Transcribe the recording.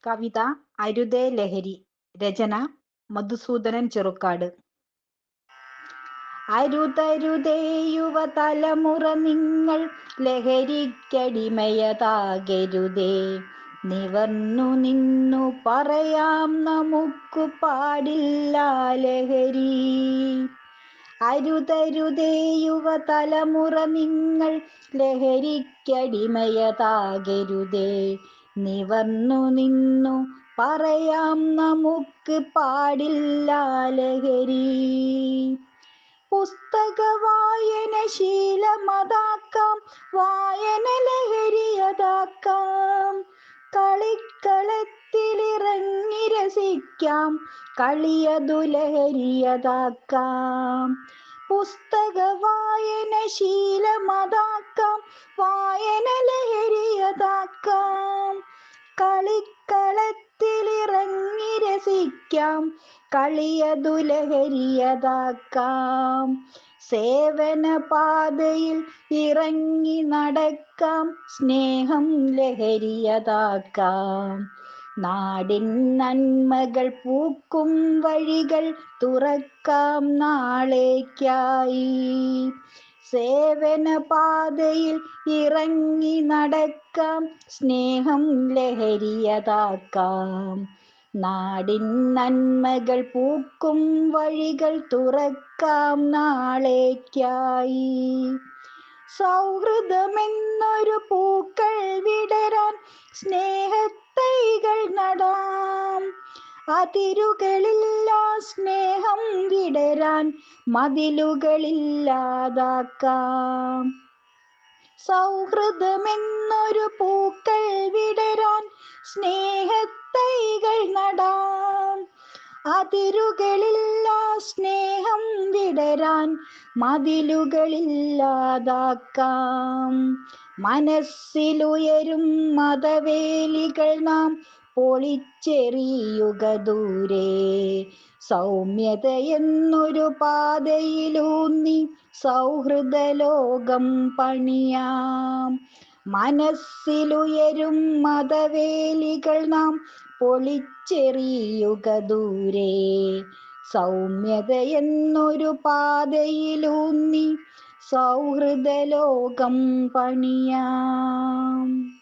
കവിത അരുതേ ലഹരി. രചന മധുസൂദനൻ ചെറുക്കാട്. അരുതരുതേ യുവതലമുറ, നിങ്ങൾ ലഹരിക്കടിമയതാകരുതേ. നിവർന്നു നിന്നു പറയാം, നമുക്കു പാടില്ല ലഹരി. അരുതരുതേ യുവതലമുറ, നിങ്ങൾ ലഹരിക്കടിമയതാകരുതേ. നിവർന്നു നിന്നു പറയാം, നമുക്ക് പാടില്ല ലഹരി. പുസ്തക വായന ശീലമതാക്കാം, വായന ലഹരിയതാക്കാം. കളിക്കളത്തിലിറങ്ങി രസിക്കാം, കളിയതു ലഹരിയതാക്കാം. പുസ്തക വായന ശീലമതാക്കാം, വായന ലഹരിയതാക്കാം. കളിക്കളത്തിലിറങ്ങി രസിക്കാം, കളിയതു ലഹരിയതാക്കാം. സേവന പാതയിൽ ഇറങ്ങി നടക്കാം, സ്നേഹം ലഹരിയതാക്കാം. നാടിൻ നന്മകൾ പൂക്കും വഴികൾ തുറക്കാം നാളേക്കായി. സേവന പാതയിൽ ഇറങ്ങി നടക്കാം, സ്നേഹം ലഹരിയതാക്കാം. നാടിൻ നന്മകൾ പൂക്കും വഴികൾ തുറക്കാം നാളേക്കായി. സൗഹൃദമെന്നൊരു പൂക്കൾ വിടരാൻ സ്നേഹത്തൈകൾ നടാം. അതിരുകളില്ല സ്നേഹം വിടരാൻ മതിലുകളില്ലാതാക്കാം. സൗഹൃദമെന്നൊരു പൂക്കൾ വിടരാൻ സ്നേഹത്തൈകൾ നടാം. അതിരുകളില്ല സ്നേഹം വിടരാൻ മതിലുകളില്ലാതാക്കാം. മനസ്സിലുയരും മതവേലികൾ നാം പൊളിച്ചെറിയുക ദൂരെ. സൗമ്യതയെന്നൊരു പാതയിലൂന്നി സൗഹൃദ ലോകം പണിയാം. മനസ്സിലുയരും മതവേലികൾ നാം പൊളിച്ചെറിയുക ദൂരെ. സൗമ്യതയെന്നൊരു പാതയിലൂന്നി സൗഹൃദ ലോകം പണിയാം.